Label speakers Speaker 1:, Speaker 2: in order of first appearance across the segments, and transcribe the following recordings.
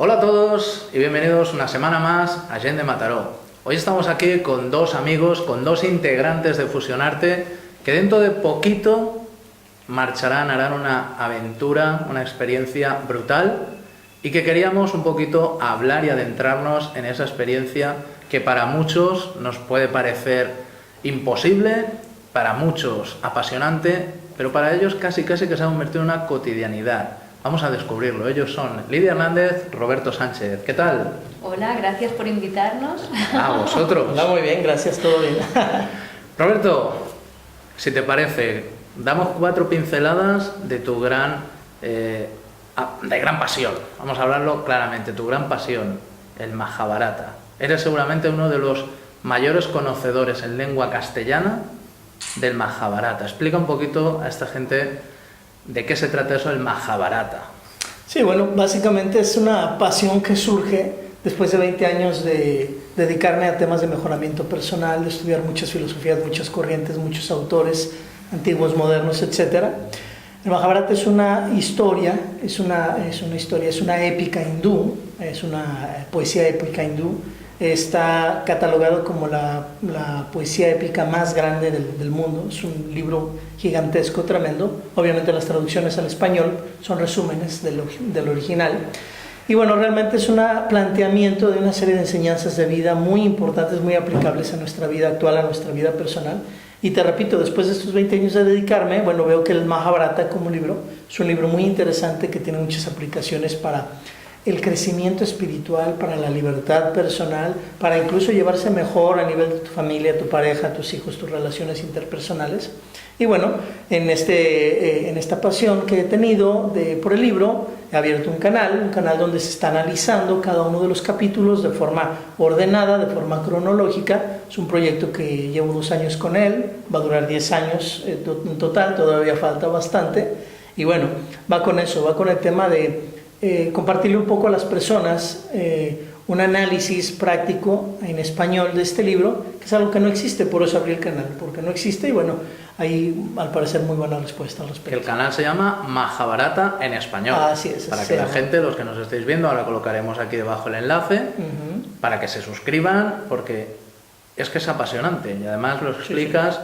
Speaker 1: Hola a todos y bienvenidos una semana más a Gent de Mataró. Hoy estamos aquí con dos amigos, con dos integrantes de Fusionarte que dentro de poquito marcharán, harán una aventura, una experiencia brutal y que queríamos un poquito hablar y adentrarnos en esa experiencia que para muchos nos puede parecer imposible, para muchos apasionante, pero para ellos casi que se ha convertido en una cotidianidad. Vamos a descubrirlo. Ellos son Lidia Hernández, Roberto Sánchez. ¿Qué tal?
Speaker 2: Hola, gracias por invitarnos.
Speaker 1: Vosotros.
Speaker 3: Hola, muy bien, gracias, todo bien.
Speaker 1: Roberto, si te parece, damos 4 pinceladas de tu gran pasión. Vamos a hablarlo claramente, tu gran pasión, el Majábharata. Eres seguramente uno de los mayores conocedores en lengua castellana del Majábharata. Explica un poquito a esta gente de qué se trata eso del Majábharata.
Speaker 3: Sí, bueno, básicamente es una pasión que surge después de 20 años de dedicarme a temas de mejoramiento personal, de estudiar muchas filosofías, muchas corrientes, muchos autores antiguos, modernos, etc. El Majábharata es una historia, es una épica hindú, es una poesía épica hindú. Está catalogado como la poesía épica más grande del mundo. Es un libro gigantesco, tremendo. Obviamente las traducciones al español son resúmenes del original. Y bueno, realmente es un planteamiento de una serie de enseñanzas de vida muy importantes, muy aplicables a nuestra vida actual, a nuestra vida personal. Y te repito, después de estos 20 años de dedicarme, bueno, veo que el Majábharata como libro es un libro muy interesante que tiene muchas aplicaciones para el crecimiento espiritual, para la libertad personal, para incluso llevarse mejor a nivel de tu familia, tu pareja, tus hijos, tus relaciones interpersonales. Y bueno, en esta pasión que he tenido por el libro, he abierto un canal donde se está analizando cada uno de los capítulos de forma ordenada, de forma cronológica. Es un proyecto que llevo 2 años con él, va a durar 10 años en total, todavía falta bastante. Y bueno, va con eso, va con el tema de compartirle un poco a las personas un análisis práctico en español de este libro, que es algo que no existe, por eso abrí el canal, porque no existe y bueno, hay al parecer muy buena respuesta al respecto.
Speaker 1: El canal se llama Majábharata en español.
Speaker 3: Así es.
Speaker 1: Para que la gente, los que nos estéis viendo, ahora colocaremos aquí debajo el enlace, para que se suscriban, porque es que es apasionante y además lo explicas.
Speaker 3: Sí.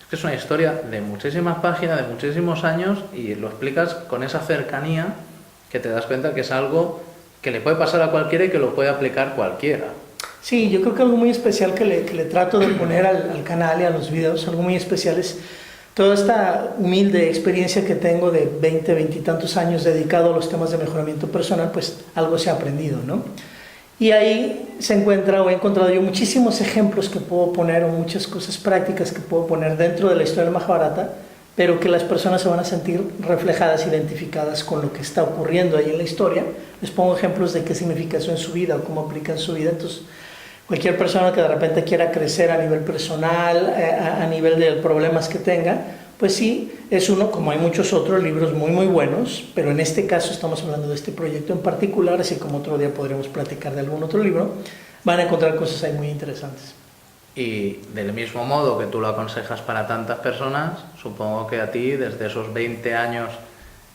Speaker 1: Es que es una historia de muchísimas páginas, de muchísimos años y lo explicas con esa cercanía que te das cuenta que es algo que le puede pasar a cualquiera y que lo puede aplicar cualquiera.
Speaker 3: Sí, yo creo que algo muy especial que le trato de poner al canal y a los videos, algo muy especial es toda esta humilde experiencia que tengo de 20 y tantos años dedicado a los temas de mejoramiento personal, pues algo se ha aprendido, ¿no? Y ahí he encontrado yo muchísimos ejemplos que puedo poner o muchas cosas prácticas que puedo poner dentro de la historia del Majábharata, pero que las personas se van a sentir reflejadas, identificadas con lo que está ocurriendo ahí en la historia. Les pongo ejemplos de qué significa eso en su vida o cómo aplica en su vida. Entonces, cualquier persona que de repente quiera crecer a nivel personal, a nivel de problemas que tenga, pues sí, es uno, como hay muchos otros libros muy muy buenos, pero en este caso estamos hablando de este proyecto en particular, así como otro día podremos platicar de algún otro libro, van a encontrar cosas ahí muy interesantes.
Speaker 1: Y del mismo modo que tú lo aconsejas para tantas personas, supongo que a ti, desde esos 20 años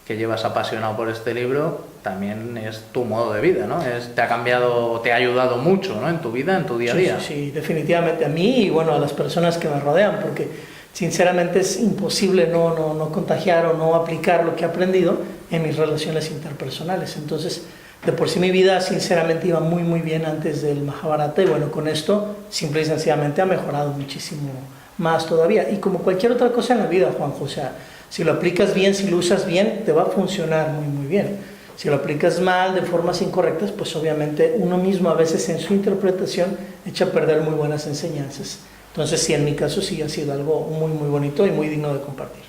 Speaker 1: que llevas apasionado por este libro, también es tu modo de vida, ¿no? Te ha cambiado, te ha ayudado mucho, ¿no? En tu vida, en tu día a día.
Speaker 3: Sí, definitivamente a mí y bueno, a las personas que me rodean, porque sinceramente es imposible no contagiar o no aplicar lo que he aprendido en mis relaciones interpersonales. Entonces, de por sí mi vida sinceramente iba muy muy bien antes del Majábharata y bueno, con esto simple y sencillamente ha mejorado muchísimo más todavía. Y como cualquier otra cosa en la vida, Juanjo, o sea, si lo aplicas bien, si lo usas bien, te va a funcionar muy muy bien. Si lo aplicas mal, de formas incorrectas, pues obviamente uno mismo a veces en su interpretación echa a perder muy buenas enseñanzas. Entonces sí, en mi caso sí ha sido algo muy muy bonito y muy digno de compartir.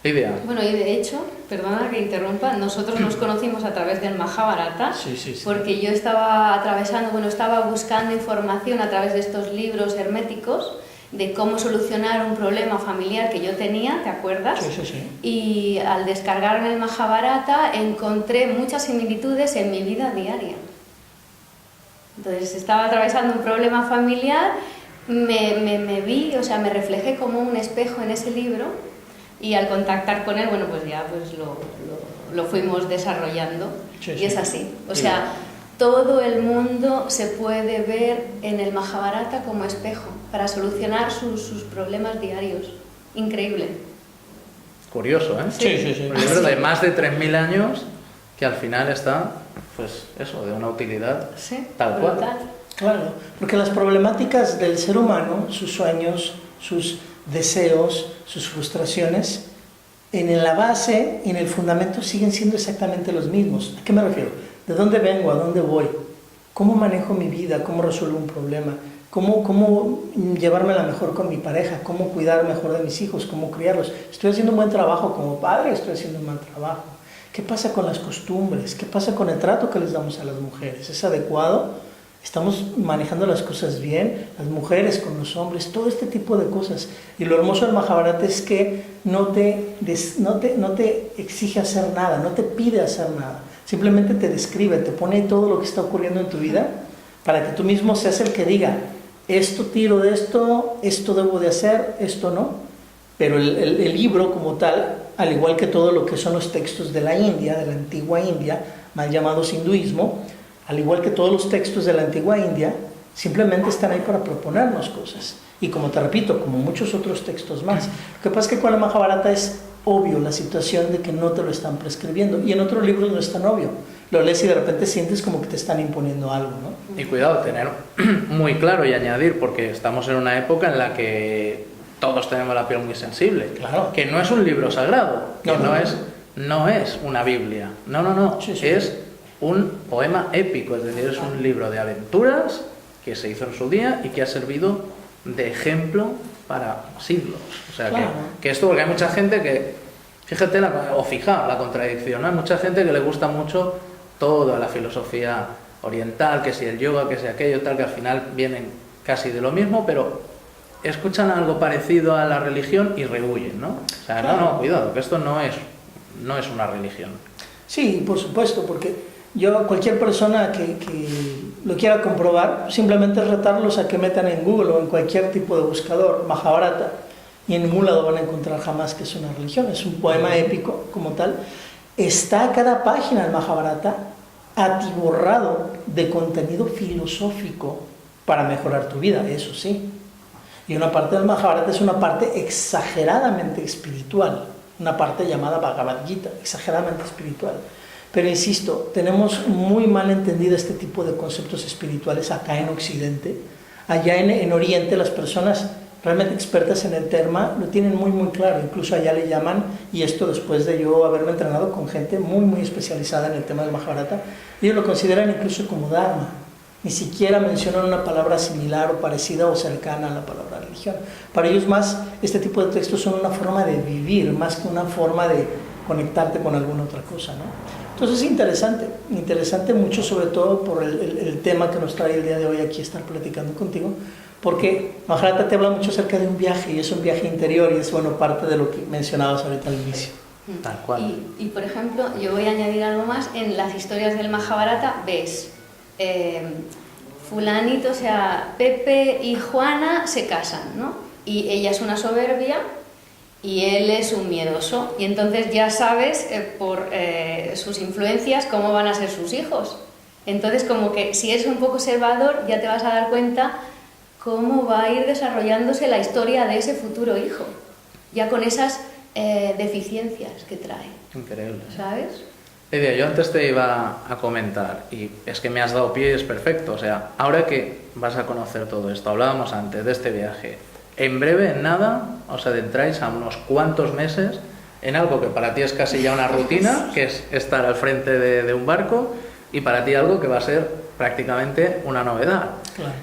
Speaker 1: Lidia.
Speaker 2: Bueno, y de hecho, perdona que interrumpa, nosotros nos conocimos a través del Majábharata,
Speaker 3: Sí.
Speaker 2: porque yo estaba estaba buscando información a través de estos libros herméticos de cómo solucionar un problema familiar que yo tenía, ¿te acuerdas?
Speaker 3: Sí.
Speaker 2: Y al descargarme el Majábharata encontré muchas similitudes en mi vida diaria. Entonces estaba atravesando un problema familiar me vi, o sea, me reflejé como un espejo en ese libro y al contactar con él, bueno, pues ya pues lo fuimos desarrollando y es así. O sea, todo el mundo se puede ver en el Mahabharata como espejo para solucionar sus problemas diarios. Increíble.
Speaker 1: Curioso, ¿eh?
Speaker 3: Sí.
Speaker 1: Un libro de más de 3.000 años que al final está, pues eso, de una utilidad tal cual.
Speaker 2: Brutal.
Speaker 3: Claro, porque las problemáticas del ser humano, sus sueños, sus deseos, sus frustraciones, en la base, en el fundamento, siguen siendo exactamente los mismos. ¿A qué me refiero? ¿De dónde vengo? ¿A dónde voy? ¿Cómo manejo mi vida? ¿Cómo resuelvo un problema? ¿Cómo llevármela mejor con mi pareja? ¿Cómo cuidar mejor de mis hijos? ¿Cómo criarlos? ¿Estoy haciendo un buen trabajo como padre? ¿Estoy haciendo un mal trabajo? ¿Qué pasa con las costumbres? ¿Qué pasa con el trato que les damos a las mujeres? ¿Es adecuado? ¿Estamos manejando las cosas bien? Las mujeres con los hombres, todo este tipo de cosas. Y lo hermoso del Mahabharata es que no te exige hacer nada, no te pide hacer nada. Simplemente te describe, te pone todo lo que está ocurriendo en tu vida para que tú mismo seas el que diga, esto tiro de esto, esto debo de hacer, esto no. Pero el libro como tal, al igual que todo lo que son los textos de la India, de la antigua India, mal llamados hinduismo, al igual que todos los textos de la antigua India, simplemente están ahí para proponernos cosas. Y como te repito, como muchos otros textos más. Lo que pasa es que con la Mahabharata es obvio la situación de que no te lo están prescribiendo. Y en otros libros no es tan obvio. Lo lees y de repente sientes como que te están imponiendo algo, ¿no?
Speaker 1: Y cuidado, tener muy claro y añadir, porque estamos en una época en la que todos tenemos la piel muy sensible.
Speaker 3: Claro.
Speaker 1: Que no es un libro sagrado, que no es una Biblia. No.
Speaker 3: Sí.
Speaker 1: Es un poema épico, es decir, es un libro de aventuras que se hizo en su día y que ha servido de ejemplo para siglos. O sea,
Speaker 3: claro.
Speaker 1: que esto, porque hay mucha gente que, fíjate, fija la contradicción, ¿no? Hay mucha gente que le gusta mucho toda la filosofía oriental, que si el yoga, que si aquello, tal, que al final vienen casi de lo mismo, pero escuchan algo parecido a la religión y rehuyen, ¿no? O sea,
Speaker 3: claro.
Speaker 1: no, cuidado, que esto no es una religión.
Speaker 3: Sí, por supuesto, porque cualquier persona que lo quiera comprobar, simplemente retarlos a que metan en Google o en cualquier tipo de buscador Mahabharata y en ningún lado van a encontrar jamás que es una religión, es un poema épico como tal. Está cada página del Mahabharata atiborrado de contenido filosófico para mejorar tu vida, eso sí. Y una parte del Mahabharata es una parte exageradamente espiritual, una parte llamada Bhagavad Gita, exageradamente espiritual. Pero insisto, tenemos muy mal entendido este tipo de conceptos espirituales acá en Occidente. Allá en Oriente las personas realmente expertas en el tema lo tienen muy muy claro, incluso allá le llaman, y esto después de yo haberme entrenado con gente muy especializada en el tema del Mahabharata, ellos lo consideran incluso como Dharma. Ni siquiera mencionan una palabra similar o parecida o cercana a la palabra religión. Para ellos más, este tipo de textos son una forma de vivir, más que una forma de conectarte con alguna otra cosa, ¿no? Entonces es interesante mucho, sobre todo por el tema que nos trae el día de hoy aquí estar platicando contigo, porque Mahabharata te habla mucho acerca de un viaje, y es un viaje interior, y es parte de lo que mencionabas ahorita al inicio.
Speaker 1: Tal cual.
Speaker 2: Y por ejemplo, yo voy a añadir algo más, en las historias del Mahabharata ves fulanito, o sea, Pepe y Juana se casan, ¿no? Y ella es una soberbia y él es un miedoso, y entonces ya sabes por sus influencias cómo van a ser sus hijos. Entonces, como que si eres un poco observador, ya te vas a dar cuenta cómo va a ir desarrollándose la historia de ese futuro hijo, ya con esas deficiencias que trae.
Speaker 1: Increíble.
Speaker 2: ¿Sabes?
Speaker 1: Lidia, yo antes te iba a comentar, y es que me has dado pie y es perfecto, o sea, ahora que vas a conocer todo esto, hablábamos antes de este viaje, en breve, en nada, os adentráis a unos cuantos meses en algo que para ti es casi ya una rutina, que es estar al frente de un barco, y para ti algo que va a ser prácticamente una novedad.
Speaker 3: Claro.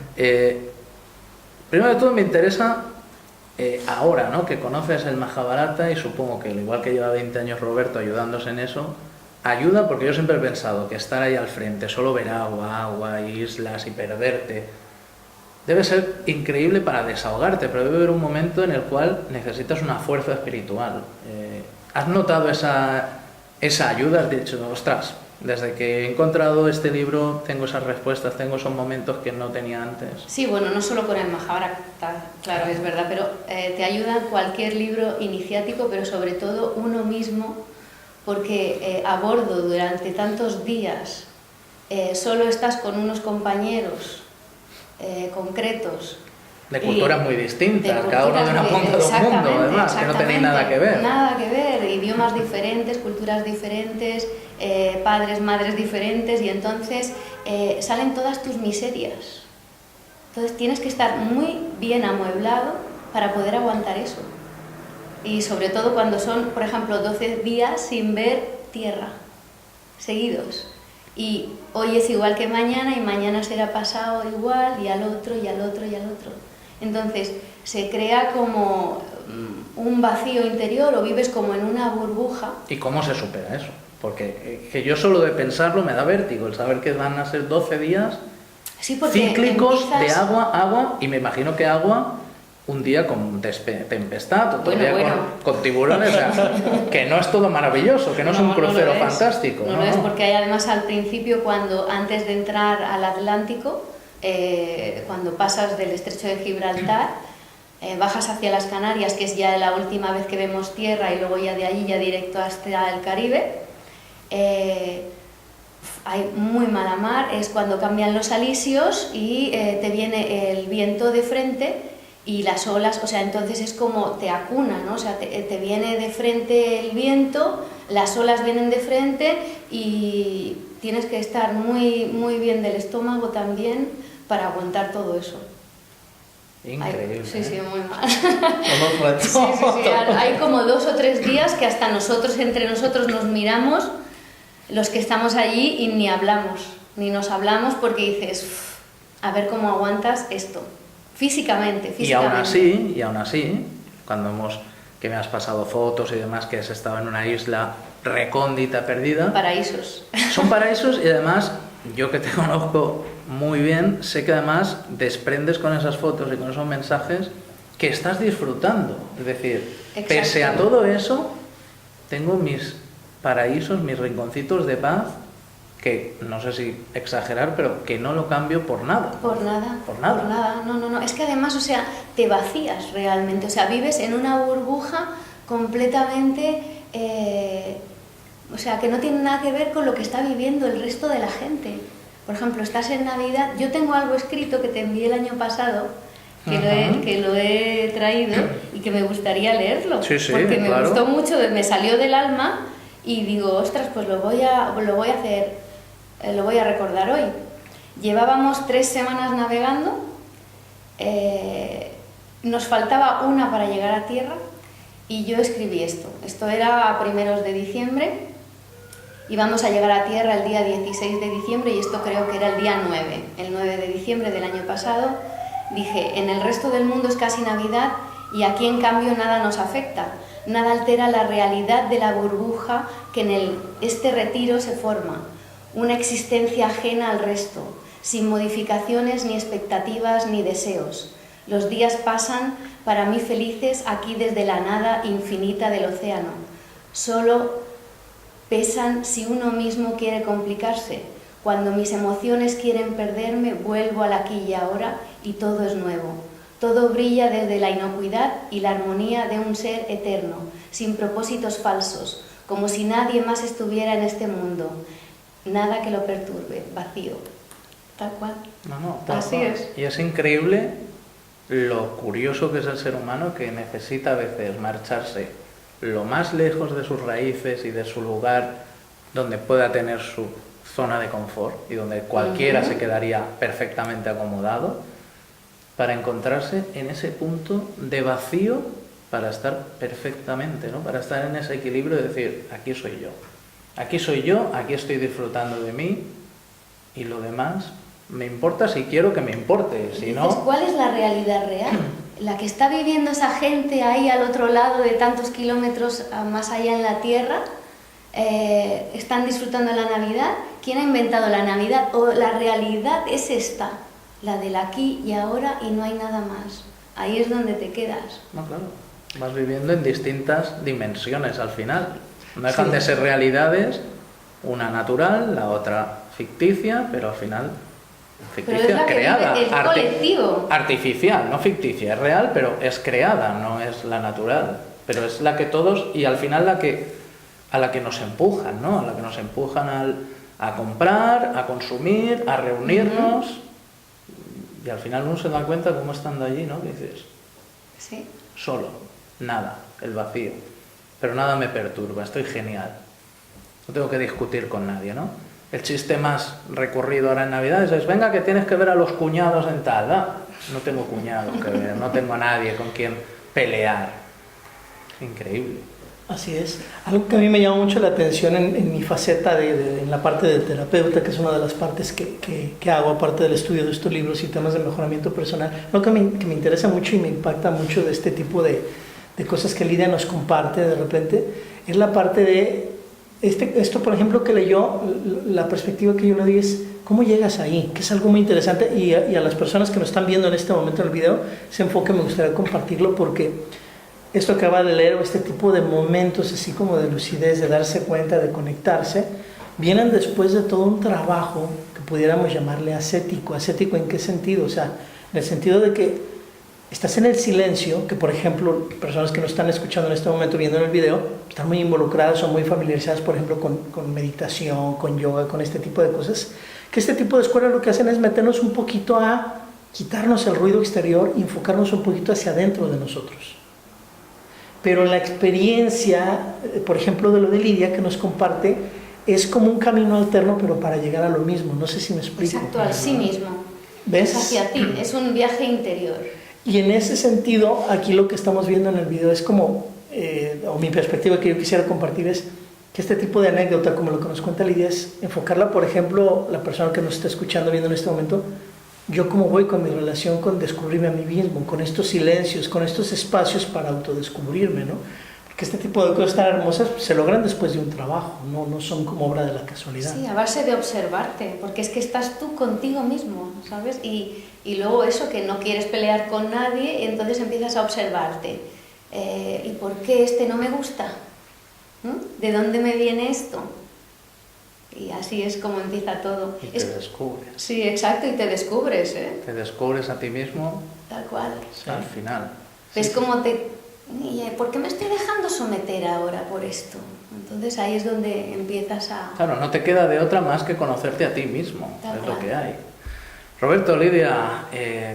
Speaker 1: Primero de todo me interesa, ahora, ¿no?, que conoces el Mahabharata, y supongo que al igual que lleva 20 años Roberto ayudándose en eso, ayuda, porque yo siempre he pensado que estar ahí al frente, solo ver agua, islas y perderte, debe ser increíble para desahogarte, pero debe haber un momento en el cual necesitas una fuerza espiritual. ¿Has notado esa ayuda? Has dicho, ostras, Desde que he encontrado este libro tengo esas respuestas, tengo esos momentos que no tenía antes.
Speaker 2: Sí, bueno, no solo con el Mahabharata, claro, es verdad, pero te ayuda cualquier libro iniciático, pero sobre todo uno mismo, porque a bordo durante tantos días solo estás con unos compañeros concretos.
Speaker 1: De culturas muy distintas, cada uno de una punta de un mundo, además, que no tenéis nada que ver.
Speaker 2: Nada que ver, idiomas diferentes, culturas diferentes, padres, madres diferentes, y entonces salen todas tus miserias. Entonces tienes que estar muy bien amueblado para poder aguantar eso. Y sobre todo cuando son, por ejemplo, 12 días sin ver tierra, seguidos. Y hoy es igual que mañana, y mañana será pasado igual, y al otro, y al otro, y al otro. Entonces se crea como un vacío interior, o vives como en una burbuja.
Speaker 1: ¿Y cómo se supera eso? Porque que yo solo de pensarlo me da vértigo, el saber que van a ser 12 días cíclicos de agua, y me imagino que agua un día con tempestad, otro día con tiburones, o sea, que no es todo maravilloso, que no es un crucero fantástico.
Speaker 2: No lo es, porque hay además al principio, antes de entrar al Atlántico, cuando pasas del estrecho de Gibraltar, bajas hacia las Canarias, que es ya la última vez que vemos tierra, y luego ya de allí ya directo hasta el Caribe, hay muy mala mar, es cuando cambian los alisios y te viene el viento de frente y las olas, o sea, entonces es como te acuna, ¿no? O sea, te viene de frente el viento, las olas vienen de frente, y tienes que estar muy, muy bien del estómago también para aguantar todo eso.
Speaker 1: Increíble.
Speaker 2: Sí, sí, muy mal.
Speaker 3: Sí,
Speaker 2: Hay como 2 o 3 días que hasta entre nosotros nos miramos, los que estamos allí, y ni hablamos, ni nos hablamos, porque dices, a ver cómo aguantas esto. Físicamente.
Speaker 1: Y aún así, que me has pasado fotos y demás, que has estado en una isla recóndita, perdida.
Speaker 2: Paraísos.
Speaker 1: Son paraísos, y además, yo que te conozco muy bien, sé que además desprendes con esas fotos y con esos mensajes que estás disfrutando. Es decir,
Speaker 2: Exacto.
Speaker 1: Pese a todo eso, tengo mis paraísos, mis rinconcitos de paz, que no sé si exagerar, pero que no lo cambio por nada.
Speaker 2: Por nada.
Speaker 1: Por nada.
Speaker 2: Por nada. No. Es que además, o sea, te vacías realmente. O sea, vives en una burbuja completamente, o sea, que no tiene nada que ver con lo que está viviendo el resto de la gente. Por ejemplo, estás en Navidad. Yo tengo algo escrito que te envié el año pasado, que lo he traído y que me gustaría leerlo.
Speaker 1: Sí,
Speaker 2: porque me
Speaker 1: claro.
Speaker 2: gustó mucho, me salió del alma, y digo, ostras, pues lo voy a hacer, lo voy a recordar hoy. Llevábamos 3 semanas navegando, nos faltaba una para llegar a tierra, y yo escribí esto. Esto era a primeros de diciembre, íbamos a llegar a tierra el día 16 de diciembre, y esto creo que era el día 9, el 9 de diciembre del año pasado. Dije, en el resto del mundo es casi Navidad, y aquí en cambio nada nos afecta. Nada altera la realidad de la burbuja que en este retiro se forma. Una existencia ajena al resto, sin modificaciones, ni expectativas, ni deseos. Los días pasan para mí felices aquí desde la nada infinita del océano. Solo pesan si uno mismo quiere complicarse. Cuando mis emociones quieren perderme, vuelvo al aquí y ahora, y todo es nuevo. Todo brilla desde la inocuidad y la armonía de un ser eterno, sin propósitos falsos, como si nadie más estuviera en este mundo. Nada que lo perturbe, vacío. Tal cual.
Speaker 1: Tal
Speaker 2: Así
Speaker 1: cual.
Speaker 2: es.
Speaker 1: Y es increíble lo curioso que es el ser humano, que necesita a veces marcharse lo más lejos de sus raíces y de su lugar donde pueda tener su zona de confort y donde cualquiera se quedaría perfectamente acomodado, para encontrarse en ese punto de vacío, para estar perfectamente, ¿no? Para estar en ese equilibrio de decir, aquí soy yo, aquí estoy disfrutando de mí, y lo demás me importa si quiero que me importe, si no...
Speaker 2: ¿Cuál es la realidad real? La que está viviendo esa gente ahí al otro lado de tantos kilómetros más allá en la tierra, están disfrutando la Navidad. ¿Quién ha inventado la Navidad? ¿O la realidad es esta? La del aquí y ahora, y no hay nada más. Ahí es donde te quedas.
Speaker 1: No, claro. Vas viviendo en distintas dimensiones al final. No dejan de ser realidades, Una natural, la otra ficticia, pero al final
Speaker 2: Pero es
Speaker 1: ficticia,
Speaker 2: la que
Speaker 1: creada,
Speaker 2: vive el colectivo.
Speaker 1: artificial, no ficticia, es real, pero es creada, no es la natural. Pero es la que todos, y al final a la que nos empujan, ¿no? A la que nos empujan a comprar, a consumir, a reunirnos. Y al final uno se da cuenta cómo estando allí, ¿no? Dices,
Speaker 2: Sí.
Speaker 1: solo, nada, el vacío. Pero nada me perturba, estoy genial. No tengo que discutir con nadie, ¿no? El chiste más recurrido ahora en Navidades es, venga, que tienes que ver a los cuñados en tal. Ah, no tengo cuñados que ver, no tengo a nadie con quien pelear. Increíble.
Speaker 3: Así es. Algo que a mí me llama mucho la atención en mi faceta en la parte de terapeuta, que es una de las partes que hago, aparte del estudio de estos libros y temas de mejoramiento personal, lo que me interesa mucho y me impacta mucho de este tipo de cosas que Lidia nos comparte de repente, es la parte de esto, por ejemplo, que leyó, la perspectiva que yo le di es cómo llegas ahí, que es algo muy interesante, y a las personas que nos están viendo en este momento en el video, ese enfoque me gustaría compartirlo porque esto que acaba de leer, o este tipo de momentos así como de lucidez, de darse cuenta, de conectarse, vienen después de todo un trabajo que pudiéramos llamarle ascético. ¿Ascético en qué sentido? O sea, en el sentido de que estás en el silencio, que por ejemplo, personas que nos están escuchando en este momento, viendo en el video, están muy involucradas o muy familiarizadas, por ejemplo, con meditación, con yoga, con este tipo de cosas, que este tipo de escuelas lo que hacen es meternos un poquito a quitarnos el ruido exterior y enfocarnos un poquito hacia adentro de nosotros. Pero la experiencia, por ejemplo, de lo de Lidia que nos comparte, es como un camino alterno, pero para llegar a lo mismo. No sé si me explico.
Speaker 2: Exacto, al sí mismo.
Speaker 3: ¿Ves?
Speaker 2: Es hacia ti, es un viaje interior.
Speaker 3: Y en ese sentido, aquí lo que estamos viendo en el video es como, o mi perspectiva que yo quisiera compartir es que este tipo de anécdota, como lo que nos cuenta Lidia, es enfocarla, por ejemplo, la persona que nos está escuchando, viendo en este momento, yo cómo voy con mi relación con descubrirme a mí mismo, con estos silencios, con estos espacios para autodescubrirme, ¿no? Porque este tipo de cosas tan hermosas se logran después de un trabajo, no son como obra de la casualidad.
Speaker 2: Sí, a base de observarte, porque es que estás tú contigo mismo, ¿sabes? Y luego eso, que no quieres pelear con nadie, y entonces empiezas a observarte. ¿Y por qué este no me gusta? ¿De dónde me viene esto? Y así es como empieza todo.
Speaker 1: Y te descubres.
Speaker 2: Sí, exacto, y te descubres, ¿eh?
Speaker 1: Te descubres a ti mismo
Speaker 2: Tal cual.
Speaker 1: al final.
Speaker 2: Ves cómo ¿por qué me estoy dejando someter ahora por esto? Entonces ahí es donde empiezas a...
Speaker 1: Claro, no te queda de otra más que conocerte a ti mismo,
Speaker 2: Tal
Speaker 1: es lo
Speaker 2: cual.
Speaker 1: que hay. Roberto, Lidia,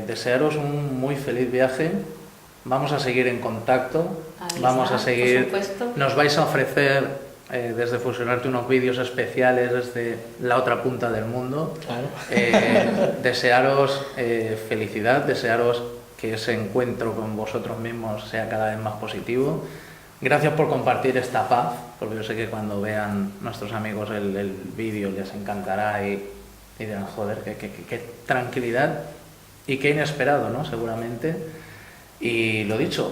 Speaker 1: desearos un muy feliz viaje. Vamos a seguir en contacto.
Speaker 2: Ahí
Speaker 1: Vamos
Speaker 2: está,
Speaker 1: a seguir.
Speaker 2: por supuesto.
Speaker 1: Nos vais a ofrecer desde Fusionarte unos vídeos especiales desde la otra punta del mundo.
Speaker 3: Claro.
Speaker 1: Desearos felicidad, desearos que ese encuentro con vosotros mismos sea cada vez más positivo. Gracias por compartir esta paz, porque yo sé que cuando vean nuestros amigos el vídeo les encantará y dirán, joder, qué tranquilidad y qué inesperado, ¿no? Seguramente. Y lo dicho,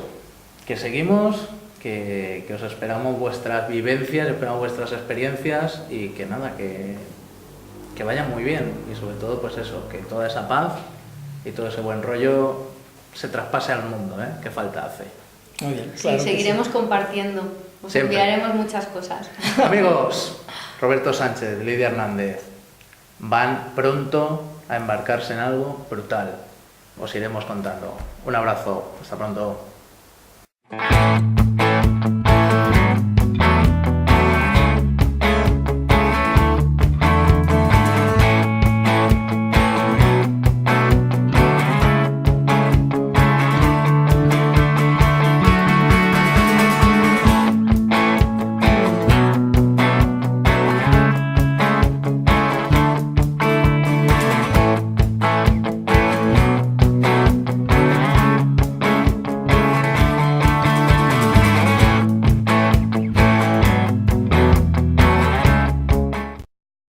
Speaker 1: que seguimos, que os esperamos vuestras vivencias, esperamos vuestras experiencias y que nada, que vaya muy bien y sobre todo pues eso, que toda esa paz y todo ese buen rollo se traspase al mundo, ¿eh? Que falta hace.
Speaker 3: Muy bien.
Speaker 2: Sí,
Speaker 3: Claro que
Speaker 2: seguiremos compartiendo. Os
Speaker 1: Siempre.
Speaker 2: enviaremos muchas cosas.
Speaker 1: Amigos, Roberto Sánchez, Lidia Hernández, van pronto a embarcarse en algo brutal. Os iremos contando. Un abrazo, hasta pronto.